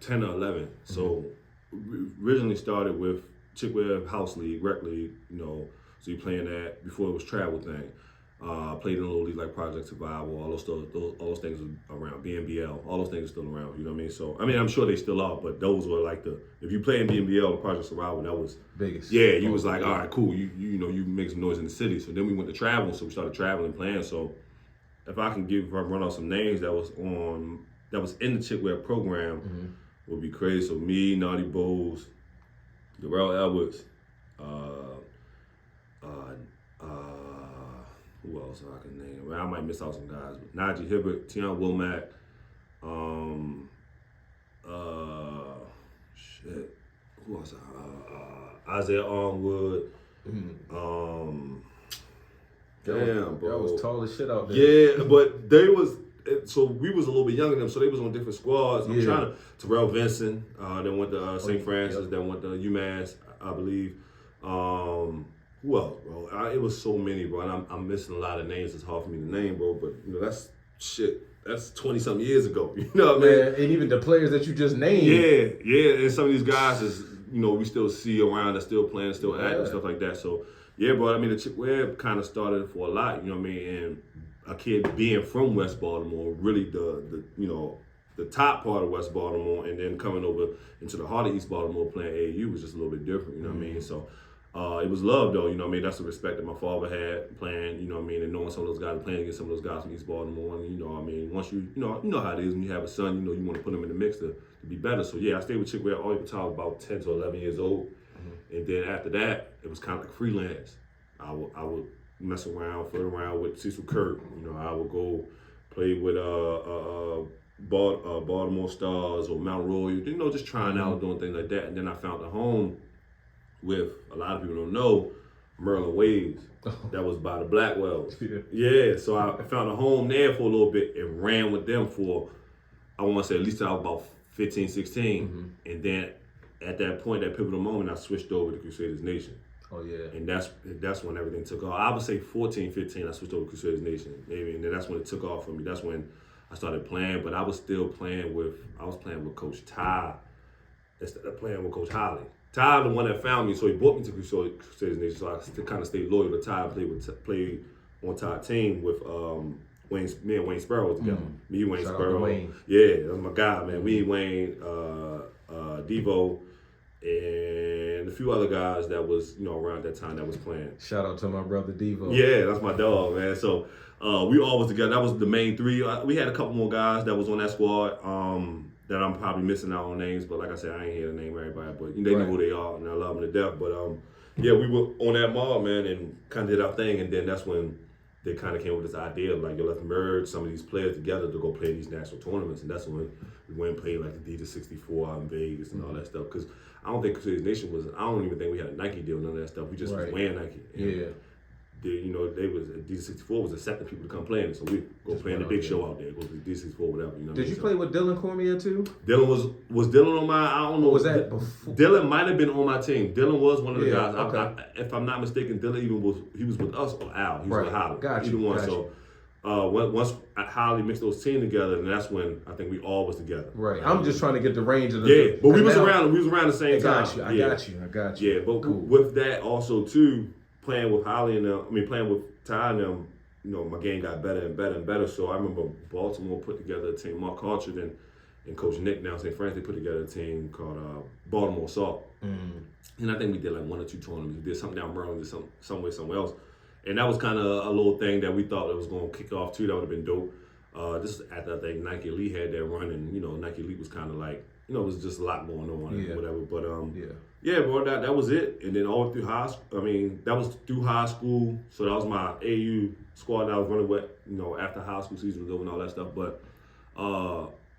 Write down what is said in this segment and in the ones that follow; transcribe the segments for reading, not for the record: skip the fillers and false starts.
10 or 11. So we originally started with Chickware House League, Rec League, so you playing that before it was travel thing. Played in a little league like Project Survival, all those things are around. BNBL, all those things are still around, you know what I mean? So, I mean, I'm sure they still are, but those were like if you play in BNBL or Project Survival, that was biggest. Yeah, you was like, all right, cool, you make some noise in the city. So then we went to travel, so we started traveling, playing. So if I can run off some names that was in the Chickware program, would be crazy. So me, Naughty Bowes, Darrell Edwards, who else I can name? Well, I might miss out some guys, but Najee Hibbert, Tion Womack, who else? Isaiah Armwood. Damn, bro. That was tall as shit out there. Yeah, but they was. So we was a little bit younger than them, so they was on different squads. I'm trying to. Terrell Vinson, then went to St. Francis, then went to UMass, I believe. Who else, bro? It was so many, bro. And I'm missing a lot of names. It's hard for me to name, bro. But that's shit. That's 20-something years ago. You know what I mean? And even the players that you just named. Yeah. And some of these guys is, we still see around, they're still playing, still active, stuff like that. So yeah, bro. I mean, the Chickware kind of started for a lot. You know what I mean? And a kid being from West Baltimore, really the top part of West Baltimore, and then coming over into the heart of East Baltimore playing AAU was just a little bit different, you know what I mean? So it was love though, you know what I mean? That's the respect that my father had playing, you know what I mean, and knowing some of those guys, playing against some of those guys from East Baltimore, and you know what I mean, once you know how it is when you have a son, you want to put him in the mix to be better. So yeah, I stayed with Chickware all the way until I was about 10 to 11 years old. And then after that, it was kind of like freelance. I would mess around, flirt around with Cecil Kirk. I would go play with Baltimore Stars or Mount Royal, just trying out, doing things like that. And then I found a home with, a lot of people don't know, Merlin Waves. That was by the Blackwells. Yeah, so I found a home there for a little bit and ran with them for, I want to say at least I was about 15, 16. And then at that point, that pivotal moment, I switched over to Crusaders Nation. Oh, yeah. And that's when everything took off. I would say 14, 15, I switched over to Crusaders Nation, maybe, and then that's when it took off for me. That's when I started playing, but I was still playing with Coach Ty instead of playing with Coach Holly. Ty, the one that found me, so he brought me to Crusaders Nation, so I still kind of stayed loyal to Ty. Played on Ty's team with me and Wayne Sparrow together. Me, Wayne Sparrow. Yeah, that's my guy, man. Me, Wayne, Devo, and a few other guys that was, around that time that was playing. Shout out to my brother Devo. Yeah, that's my dog, man. So we all was together. That was the main three. We had a couple more guys that was on that squad that I'm probably missing out on names, but like I said, I ain't here to name everybody, but they know who they are, and I love them to death. But yeah, we were on that mob, man, and kind of did our thing, and then that's when they kind of came up with this idea of like, let's merge some of these players together to go play these national tournaments, and that's when we went and played like the Adidas 64 out in Vegas and all that stuff. Because I don't think Crusaders Nation was. I don't even think we had a Nike deal, none of that stuff. We just was wearing Nike. And they was Adidas 64 was accepting people to come play in it, so we go play in the big show out there, go to Adidas 64, whatever. Did you play with Dylan Cormier too? Dylan was Dylan on my. I don't know. Was that before? Dylan might have been on my team. Dylan was one of the guys. Okay. If I'm not mistaken, Dylan he was with us or Al. He was with Holly. Got Either you. one. Got so. Once Holly mixed those teams together, and that's when I think we all was together. Right. I'm just trying to get the range of the. Yeah, but we was around the same time. I got you. Yeah, but cool. With that also too, playing with Holly and playing with Ty and them, my game got better and better and better. So I remember Baltimore put together a team. Mark Hartridge and Coach Nick now St. Francis, they put together a team called Baltimore Assault. And I think we did like 1 or 2 tournaments. We did something down Maryland, did somewhere else. And that was kind of a little thing that we thought that was going to kick off too. That would have been dope. This is after I think Nike Elite had that run, and Nike Elite was kind of like, it was just a lot going on and whatever. But yeah, bro, that was it. And then all through high school, that was through high school. So that was my AU squad that I was running with, after high school season was over and all that stuff. But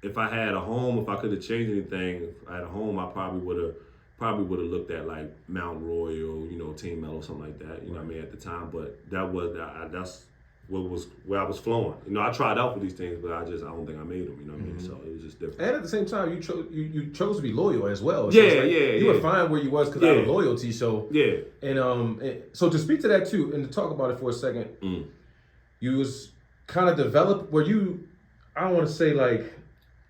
if I had a home, if I could have changed anything, if I had a home, I probably would have looked at like Mount Royal, Team Mellow, something like that. You know what I mean, at the time. But that's where I was flowing. I tried out for these things, but I don't think I made them. You know what I mean? So it was just different. And at the same time, you chose to be loyal as well. So you were fine where you was because out of loyalty. So yeah. And so to speak to that too, and to talk about it for a second, you was kind of developed where you, I don't want to say like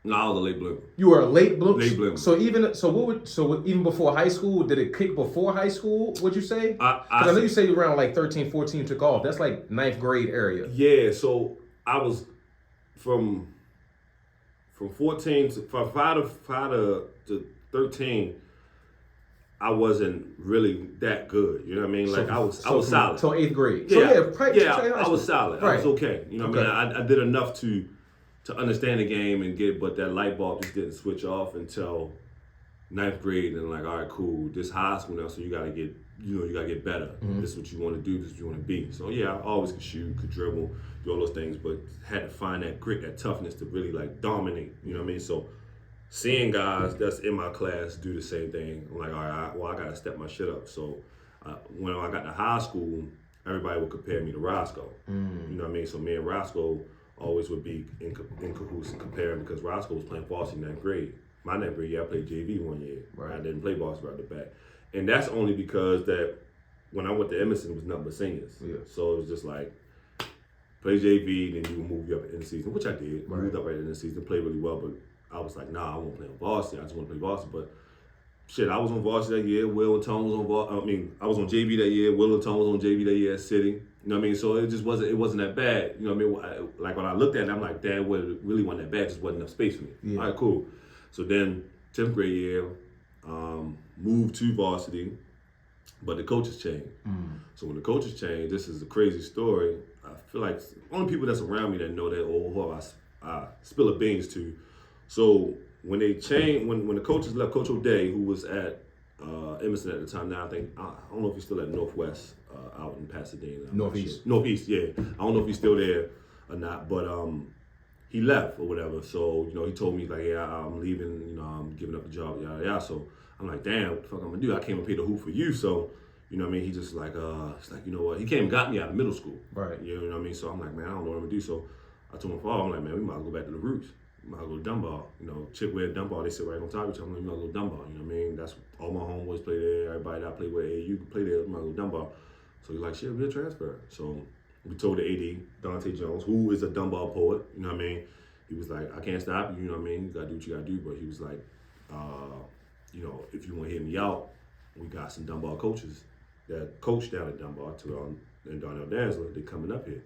No, I was a late bloomer. You were a late bloomer. Late bloomer. So even before high school, did it kick before high school? Would you say? Because I know you say around like 13, 14 took off. That's like 9th grade area. Yeah. So I was from 14 to from 5 to 13. I wasn't really that good. You know what I mean? Like I was solid. Till 8th grade. Yeah. So I was solid. Right. I was okay. You know what I mean? I did enough to understand the game and but that light bulb just didn't switch off until 9th grade. And like, all right, cool. This high school now, so you gotta get better. Mm-hmm. This is what you want to do. This is what you want to be. So yeah, I always could shoot, could dribble, do all those things, but had to find that grit, that toughness to really like dominate. You know what I mean? So seeing guys that's in my class do the same thing, I'm like, all right, I gotta step my shit up. So when I got to high school, everybody would compare me to Roscoe. Mm. You know what I mean? So me and Roscoe always would be in cahoots and comparing because Roscoe was playing varsity 9th grade. My 9th grade year, I played JV one year. Right. I didn't play varsity right at the back. And that's only because that when I went to Edmondson, it was nothing but seniors. Yeah. So it was just like, play JV, then you will move you up at the end of the season, which I did. Right. Moved up right at the end of the season, played really well, but I was like, nah, I won't play on varsity. I just want to play varsity. But shit, I was on varsity that year. Will and Tone was on varsity. I was on JV that year. Will and Tone was on JV that year at City. You know what I mean? So it wasn't that bad. You know what I mean? Like when I looked at it, I'm like, damn, it really wasn't that bad. Just wasn't enough space for me. Yeah. All right, cool. So then 10th grade year, moved to varsity, but the coaches changed. Mm. So when the coaches changed, this is a crazy story. I feel like only people that's around me that know that, who I spill the beans to. So when they changed, when the coaches left, Coach O'Day, who was at Edmondson at the time, now I don't know if he's still at Northwest out in Pasadena. Northeast. Northeast, yeah. I don't know if he's still there or not, but he left or whatever. So, you know, he told me, like, yeah, I'm leaving, you know, I'm giving up the job, yada, yada. So I'm like, damn, what the fuck I'm gonna do? I came and paid the hoop for you. So, you know what I mean? He just like, it's like, you know what? He came and got me out of middle school. Right. You know what I mean? So I'm like, man, I don't know what I'm gonna do. So I told my father, I'm like, man, we might as well go back to the roots. We might as well go to Dunbar. You know, Chickware, Dunbar, they sit right on top of each other. I'm like, we might as well go to Dunbar. You know what I mean? That's all my homeboys play there. Everybody that I play with, you can play there. We might as well go to Dunbar. So he's like, shit, we'll transfer. So we told the AD, Dante Jones, who is a Dunbar poet, you know what I mean? He was like, I can't stop you, you know what I mean? You gotta do what you gotta do. But he was like, you know, if you wanna hear me out, we got some Dunbar coaches that coach down at Dunbar, Terrell and Darnell Dansler, they coming up here.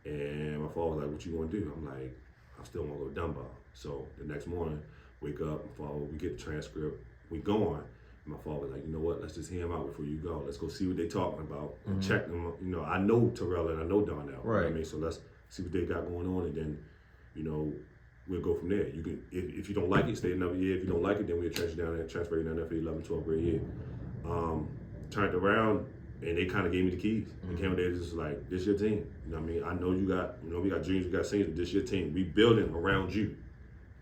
And my father was like, what you wanna do? I'm like, I still wanna go to Dunbar. So the next morning, wake up, my father, we get the transcript, we going. My father was like, you know what, let's just hear him out before you go. Let's go see what they talking about and check them. You know, I know Terrell and I know Darnell. Right. You know what I mean? So let's see what they got going on, and then, you know, we'll go from there. You can, if you don't like it, stay another year. If you don't like it, then we'll transfer you down there for 11, 12 grade year. Turned around, and they kind of gave me the keys. They came there just like, this your team. You know what I mean? I know you got, you know, we got juniors, we got seniors, but this your team. We building around you.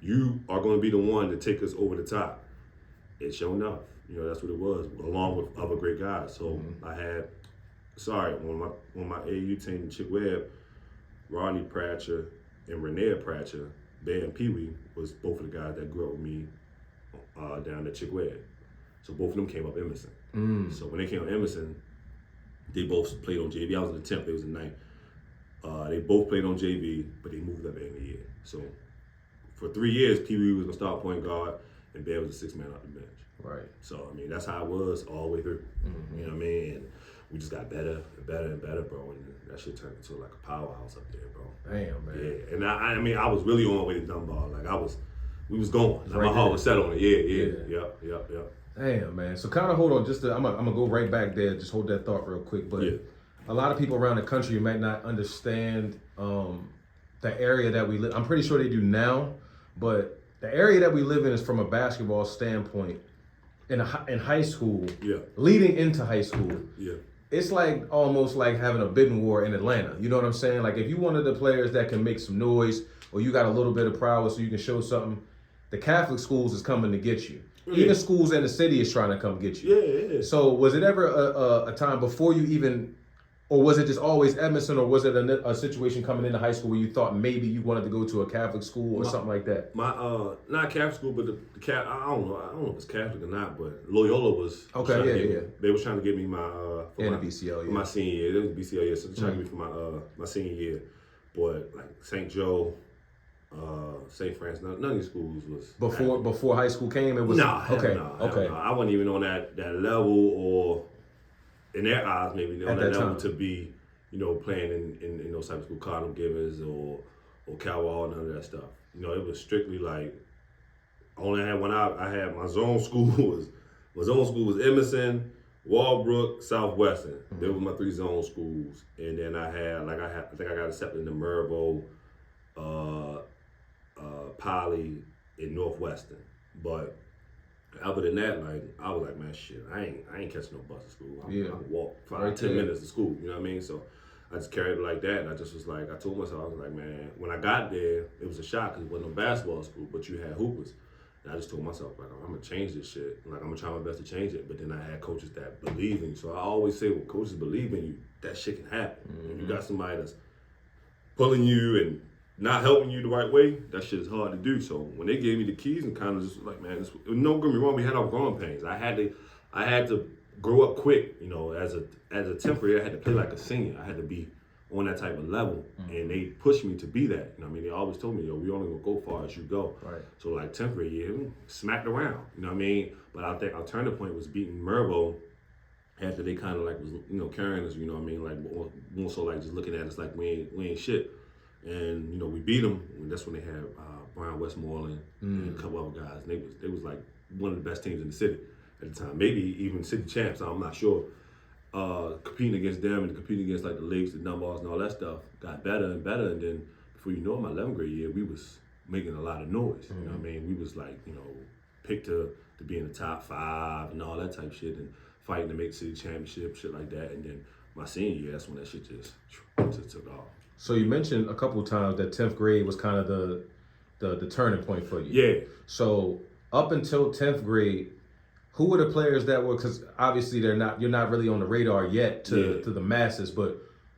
You are going to be the one to take us over the top. It's sure enough. You know, that's what it was, along with other great guys. So I had, on my AAU team, Chick Webb, Rodney Pratcher and Renee Pratcher, they and Pee Wee was both of the guys that grew up with me down at Chick Webb. So both of them came up Emerson. So when they came up Emerson, they both played on JV. I was in the 10th, they was in the 9th. They both played on JV, but they moved up at the end of the year. So for 3 years, Pee Wee was gonna start point guard, and Bear was a 6-man off the bench. Right. So, I mean, that's how it was all the way through. You know what I mean? And we just got better and better and better, bro. And that shit turned into like a powerhouse up there, bro. Damn, man. Yeah. And I mean, I was really on my way to Dunbar. Like, we was going. Like, my heart was set on it. Yeah. Damn, man. So kind of hold on. I'm gonna go right back there. Just hold that thought real quick. But a lot of people around the country might not understand the area that we live. I'm pretty sure they do now, but the area that we live in is from a basketball standpoint. In high school, leading into high school, it's like almost like having a bidding war in Atlanta. You know what I'm saying? Like if you one of the players that can make some noise, or you got a little bit of prowess, so you can show something, the Catholic schools is coming to get you. Even schools in the city is trying to come get you. Yeah. So was it ever a time before you even, or was it just always Edmondson, or was it a situation coming into high school where you thought maybe you wanted to go to a Catholic school or something like that? Not Catholic school, but the I don't know if it's Catholic or not, but Loyola was They was trying to get me my the BCL, for my senior year. It was BCL year, so they're trying to get me for my senior year. But like St. Joe, St. Francis. None of these schools was before high school came. It was okay. Okay. No. I wasn't even on that level, or in their eyes maybe on that level to be, playing in those type of school, Cardinal Givers or Cal Hall, none of that stuff. It was strictly like only had when I had my zone school was Edmondson, Walbrook, Southwestern. Mm-hmm. They were my 3 zone schools, and then I think I got accepted into Mervo, Poly, and Northwestern. But other than that, like I was like, man, shit, I ain't catching no bus to school. I can walk 5-10 minutes to school. You know what I mean? So I just carried it like that, and I just was like, I told myself, I was like, man, when I got there, it was a shock because it wasn't no basketball school, but you had hoopers. And I just told myself, like, I'm gonna change this shit. Like, I'm gonna try my best to change it. But then I had coaches that believe in you. So I always say, when coaches believe in you, that shit can happen. Mm-hmm. If you got somebody that's pulling you and not helping you the right way, that shit is hard to do. So when they gave me the keys and kind of just like, man, don't get me wrong, we had our growing pains. I had to grow up quick. As a temporary, I had to play like a senior. I had to be on that type of level, and they pushed me to be that. They always told me, we only gonna go far as you go. Right. So like temporary year, smacked around. You know what I mean? But I think our turning point was beating Mervo after they kind of like was carrying us. You know what I mean? Like more so like just looking at us like we ain't shit. And we beat them. And that's when they had Brian Westmoreland and a couple other guys. And they was like one of the best teams in the city at the time. Maybe even city champs. I'm not sure. Competing against them and competing against like the Lakes, the Dunbars, and all that stuff got better and better. And then before you know it, my 11th grade year, we was making a lot of noise. You know what I mean? We was like, picked to be in the top 5 and all that type of shit, and fighting to make city championship, shit like that. And then my senior year, that's when that shit just took off. So you mentioned a couple of times that 10th grade was kind of the turning point for you. Yeah. So up until 10th grade, who were the players that were, because obviously you're not really on the radar yet to the masses, but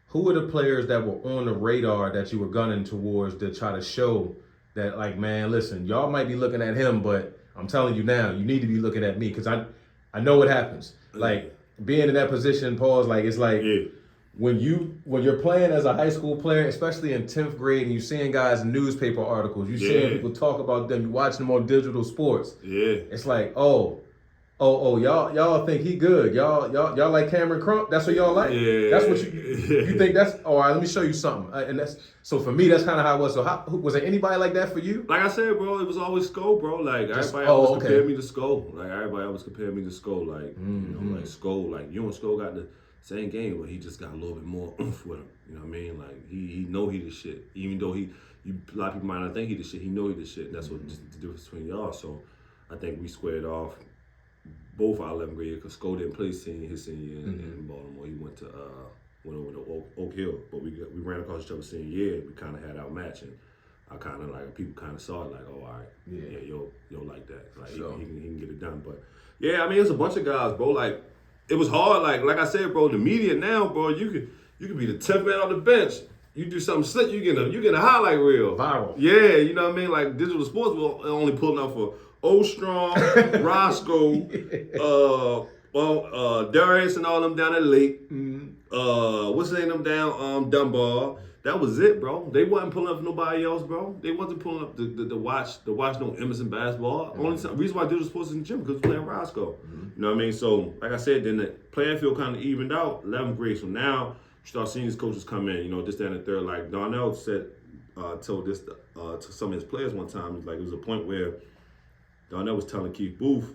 who were the players that were on the radar that you were gunning towards to try to show that, like, man, listen, y'all might be looking at him, but I'm telling you now, you need to be looking at me, because I know what happens. Like, being in that position, Paul's like, it's like, when you're playing as a high school player, especially in 10th grade, and you're seeing guys in newspaper articles, you're seeing people talk about them, you're watching them on digital sports. Yeah. It's like, y'all think he good. Y'all like Cameron Crump? That's what y'all like? Yeah. That's what you think that's, all right, let me show you something. And that's, so for me, that's kind of how it was. So was there anybody like that for you? Like I said, bro, it was always Sko, bro. Like, everybody always compared me to Sko. Like, everybody always compared me to Sko. Like, like Sko, like, you and Sko got the same game, but he just got a little bit more oomph with him. You know what I mean? Like, he know he the shit. Even though a lot of people might not think he the shit, he know he the shit. And that's what just the difference between y'all. So I think we squared off both our 11th grade, because Sko didn't play his senior year in Baltimore. He went over to Oak Hill, but we ran across each other senior year. We kind of had our match, and I kind of like, people kind of saw it like, oh, all right, yo like that, like sure. he can get it done. But yeah, I mean, it's a bunch of guys, bro. Like, it was hard. Like I said, bro, the media now, bro, you could be the 10th man on the bench. You do something slick, you get a highlight reel. Viral. Yeah, you know what I mean? Like, digital sports will only pulling up for Ostrong, Roscoe, Darius and all them down at the lake. What's the name of them down Dunbar. That was it, bro. They wasn't pulling up for nobody else, bro. They wasn't pulling up to watch no Emerson basketball. Only reason why digital sports is in the gym, because we're playing Roscoe. You know what I mean? So, like I said, then the playing field kind of evened out, 11th grade. So now you start seeing these coaches come in, this, that, and the third. Like Darnell told this to some of his players one time. Like, it was a point where Darnell was telling Keith Booth,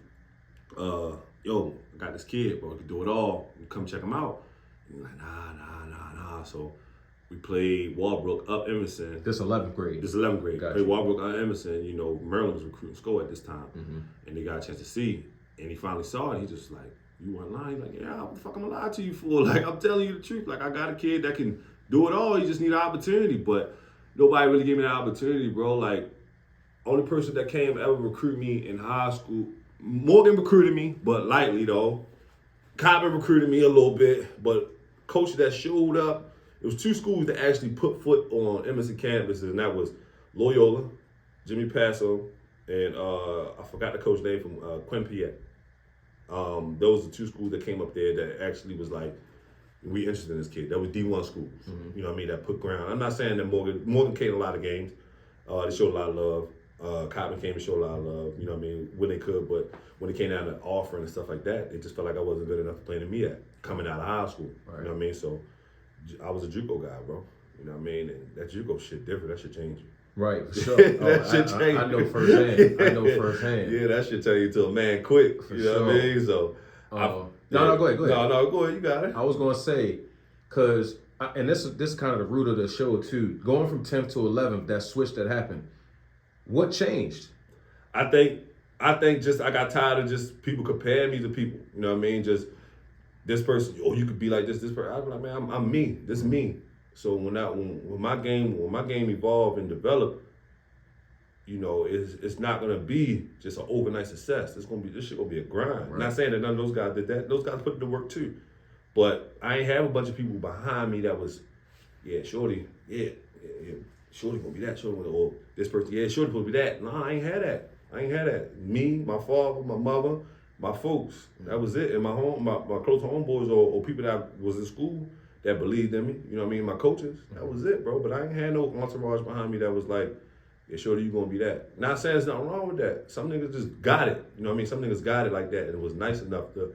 yo, I got this kid, bro, he can do it all. You come check him out. And he's like, nah. So we played Walbrook up Emerson. This 11th grade. Gotcha. Played Walbrook up Emerson. Maryland was recruiting Sko at this time. And they got a chance to see. And he finally saw it. He just like, you want to lie? He's like, yeah, what the fuck I'm going to lie to you for? Like, I'm telling you the truth. Like, I got a kid that can do it all. He just need an opportunity. But nobody really gave me the opportunity, bro. Like, only person that came ever recruit me in high school, Morgan recruited me, but lightly though. Cobbin recruited me a little bit, but coach that showed up, it was 2 schools that actually put foot on Emerson campuses, and that was Loyola, Jimmy Passo, and I forgot the coach name from Quinnipiac. Those are 2 schools that came up there that actually was like, we interested in this kid. That was D1 schools, you know what I mean, that put ground. I'm not saying that Morgan came a lot of games. They showed a lot of love. Cotton came to show a lot of love, you know what I mean, when they could, but when it came down to offering and stuff like that, it just felt like I wasn't good enough to play in the MEAC coming out of high school. Right. You know what I mean? So I was a JUCO guy, bro. You know what I mean? And that JUCO shit different. That shit change you. Right, for sure. That shit change. I know firsthand. Yeah, that shit turn you to a man quick. For you know what I mean? So no, go ahead. No, go ahead. You got it. I was gonna say, cause and this is kind of the root of the show too. Going from 10th to 11th, that switch that happened. What changed? I think just I got tired of just people comparing me to people. You know what I mean? Just this person, oh, you could be like this person. I'm like, man, I'm me. This is me. So when my game evolved and developed, you know, it's not gonna be just an overnight success. This shit gonna be a grind. Right. Not saying that none of those guys did that. Those guys put in the work too. But I ain't have a bunch of people behind me that was, Shorty, Shorty gonna be that. Shorty gonna, or this person, Shorty gonna be that. No, I ain't had that. Me, my father, my mother, my folks. That was it. And my close homeboys or people that was in school that believed in me. You know what I mean? My coaches. That was it, bro. But I ain't had no entourage behind me that was like, Shorty, you gonna be that. Not saying there's nothing wrong with that. Some niggas just got it. You know what I mean? Some niggas got it like that, and it was nice enough to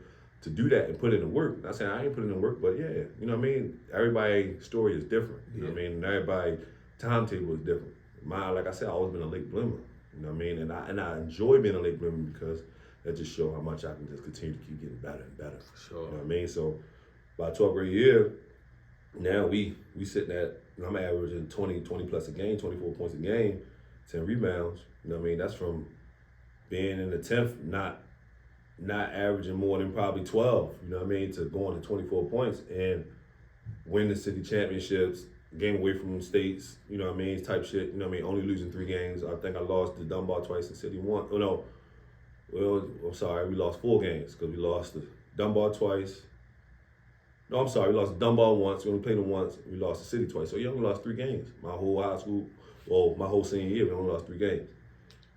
do that and put in the work. Not saying I ain't putting in the work, but you know what I mean? Everybody's story is different. You know what I mean? And everybody's timetable is different. Mine, like I said, I've always been a late bloomer. You know what I mean? And I enjoy being a late bloomer because that just shows how much I can just continue to keep getting better and better. For sure. You know what I mean? So by 12th grade year, now we sitting at, I'm averaging 20 plus a game, 24 points a game, 10 rebounds. You know what I mean? That's from being in the 10th, not averaging more than probably 12, you know what I mean, to going to 24 points and win the city championships, game away from states, you know what I mean, type shit, you know what I mean, only losing 3 games. I think I lost to Dunbar twice and City one. Oh, no. Well, I'm sorry, we lost 4 games because we lost to Dunbar twice. No, I'm sorry, we lost to Dunbar once, we only played them once, we lost to City twice. So you only lost 3 games. My whole high school, my whole senior year, we only lost 3 games.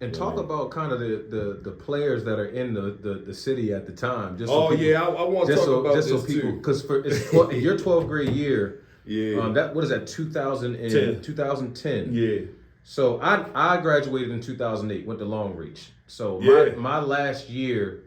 And talk about kind of the players that are in the city at the time. Just so people, yeah, I want to talk about this so people, too. Because your 12th grade year, what is that, 2010? Yeah. So I graduated in 2008, went to Long Reach. So my last year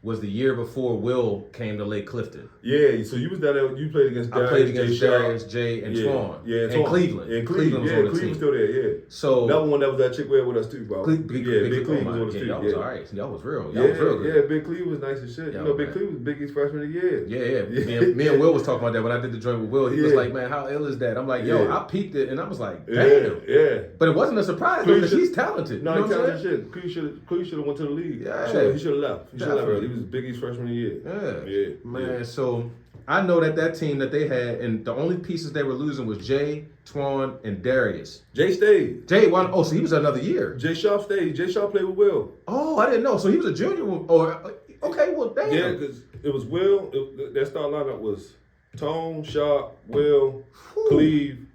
was the year before Will came to Lake Clifton. Yeah, so you was there. You played against Darius. I played against Darius, Jay, and Twan. Yeah, and Cleveland. And Cleveland was on the team. Still there, yeah. So that one that was that chick with us too, bro. Big Cleveland was on the street. Y'all was all right. Y'all was real. Y'all was real good. Yeah, Big Cleveland was nice as shit. You know, Big Cleveland was Biggie's freshman of the year. Yeah. Me and Will was talking about that when I did the joint with Will. He was like, man, how ill is that? I'm like, yo, I peeped it, and I was like, damn. Yeah. But it wasn't a surprise because he's talented. No, he's talented shit. Cleve should have went to the league. Yeah. He should have left. He should have left. He was Biggie's freshman of the year. Yeah. Man, so I know that team that they had, and the only pieces they were losing was Jay, Twan, and Darius. Jay stayed. Jay won. Oh, so he was another year. Jay Shaw stayed. Jay Shaw played with Will. Oh, I didn't know. So he was a junior. Or okay, well, damn. Yeah, because it was Will. That start lineup was Tone, Shaw, Will, Cleve,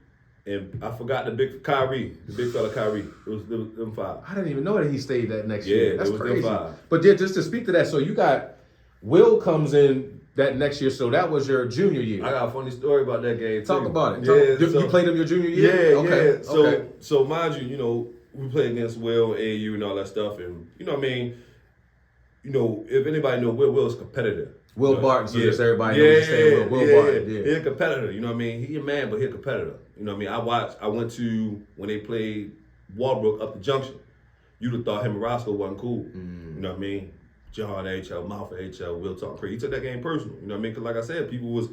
and I forgot the big fella Kyrie. It was them 5. I didn't even know that he stayed that next year. That's it was crazy. Them 5. But yeah, just to speak to that, so you got Will comes in that next year, so that was your junior year. I got a funny story about that game too. Talk about it. You played him your junior year? Yeah, okay. So mind you, you know, we played against Will, AAU, and all that stuff, and you know what I mean. You know, if anybody know Will's a competitor. Will Barton, so just everybody knows Will Barton. Yeah, he's a competitor. You know what I mean? He a man, but he a competitor. You know what I mean? I went to when they played Walbrook up the junction. You'd have thought him and Roscoe wasn't cool. You know what I mean? John HL, Mouth HL, Will talk crazy. He took that game personal. You know what I mean? Because like I said, people was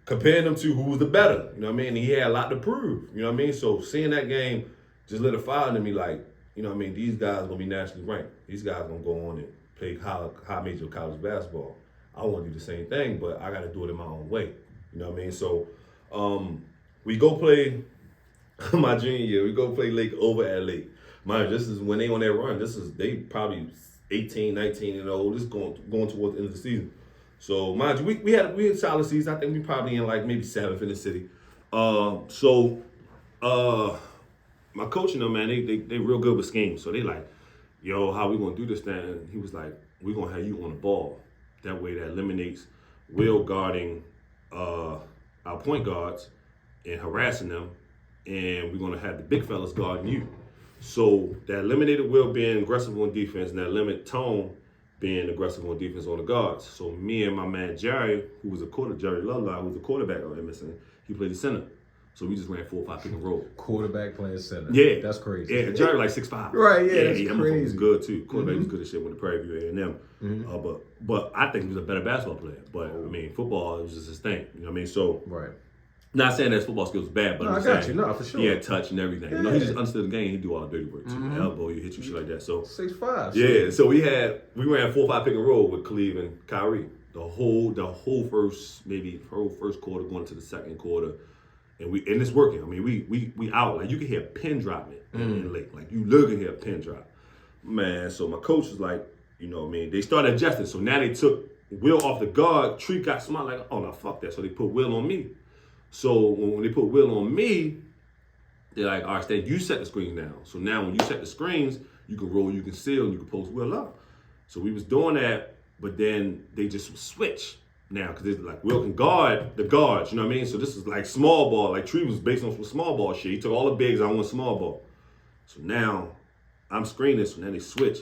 comparing them to who was the better. You know what I mean? And he had a lot to prove. You know what I mean? So seeing that game just lit a fire into me like, you know what I mean? These guys going to be nationally ranked. These guys going to go on and play high major college basketball. I want to do the same thing, but I got to do it in my own way. You know what I mean? So we go play my junior year. We go play Lake over at Lake. Mind you, this is when they on their run. They probably 18, 19 and old. This is going towards the end of the season. So mind you, we had solid season. I think we probably in like maybe 7th in the city. My coach and them, man, they real good with schemes. So they like, yo, how we gonna do this thing? And he was like, we're gonna have you on the ball. That way that eliminates Will guarding our point guards and harassing them. And we're gonna have the big fellas guarding you. So that eliminated Will being aggressive on defense, and that limited Tone being aggressive on defense on the guards. So me and my man Jerry, who was Jerry Ludlow, who was a quarterback on Edmondson, he played the center. So we just ran 4 or 5 pick and roll. Quarterback playing center. Yeah. That's crazy. Yeah, Jerry like 6'5". Right, yeah, that's Edmondson crazy. was good too. Quarterback was good as shit with the Prairie View A&M. But I think he was a better basketball player. But I mean, football was just his thing. You know what I mean? So not saying that his football skills was bad, but I got you. No, for sure. He had touch and everything. Yeah. You know, he just understood the game. He do all the dirty work too. Elbow, you hit you shit like that. So 6'5". yeah. So we ran 4 or 5 pick and roll with Khalif and Kyrie. The whole first quarter going into the second quarter. And it's working. I mean, we out. Like, you can hear a pin drop in late. Like, you literally hear a pin drop. Man, so my coach was like, you know what I mean? They started adjusting. So now they took Will off the guard. Tree got smart, like, oh, no, fuck that. So they put Will on me. So when they put Will on me, they're like, all right, Stan, you set the screens now. So now when you set the screens, you can roll, you can seal, and you can post Will up. So we was doing that, but then they just switch. Now, because it's like Will can guard the guards, you know what I mean? So this is like small ball. Like Tree was based on some small ball shit. He took all the bigs, I went small ball. So now I'm screening, so now they switch.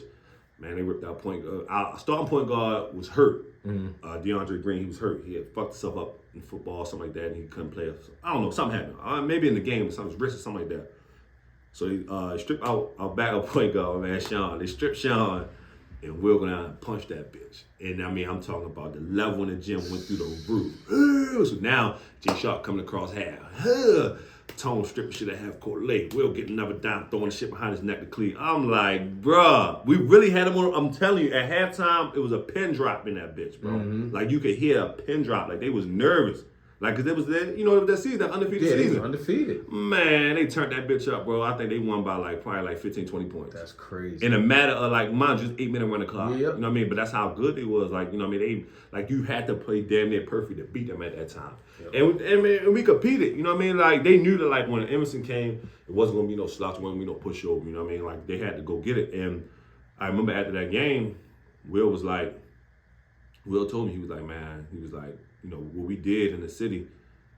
Man, they ripped out point guard. Our starting point guard was hurt. DeAndre Green, he was hurt. He had fucked himself up in football, something like that, and he couldn't play. I don't know, something happened. Maybe in the game, something was wrist or something like that. So they stripped out our backup point guard, man, Sean. They stripped Sean. And Will go down and punch that bitch. And I mean, I'm talking about the level in the gym went through the roof. So now, J Sharp coming across half. Tone stripping shit at half court late. Will getting another dime, throwing the shit behind his neck to clean. I'm like, bruh, we really had him on. I'm telling you, at halftime, it was a pin drop in that bitch, bro. Like, you could hear a pin drop. Like, they was nervous. Like, because it was that, you know, that season, that undefeated season. Yeah, they was undefeated. Man, they turned that bitch up, bro. I think they won by probably 15, 20 points. That's crazy. In a matter of mind you, just 8 minute run the clock. Yep. You know what I mean? But that's how good they was. Like, you know what I mean? You had to play damn near perfect to beat them at that time. Yep. And we competed. You know what I mean? Like, they knew that when Emerson came, it wasn't gonna be no slouch, it wasn't gonna be no pushover. You know what I mean? Like, they had to go get it. And I remember after that game, Will told me, he was like, man, you know, what we did in the city.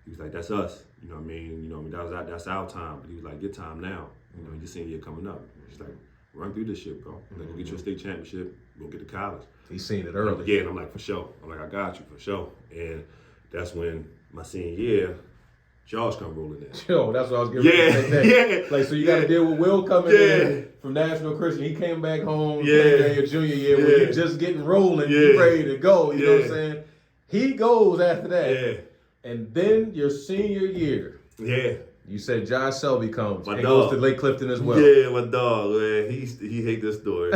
He was like, that's us. You know what I mean? You know what I mean? That's our time. But he was like, your time now. You know, your senior year coming up. He's like, run through this shit, bro. Like, go get your state championship. Go get to college. He's seen it early. Yeah, and I'm like, for sure. I'm like, I got you, for sure. And that's when my senior year, Josh come rolling in. Yo, that's what I was getting ready to say. Yeah. Like, so you got to deal with Will coming in from National Christian. He came back home in your junior year when you're just getting rolling, you ready to go. You know what I'm saying? He goes after that. Yeah. And then your senior year. Yeah. You said Josh Selby comes. My and dog goes to Lake Clifton as well. Yeah, my dog, man. He hate this story.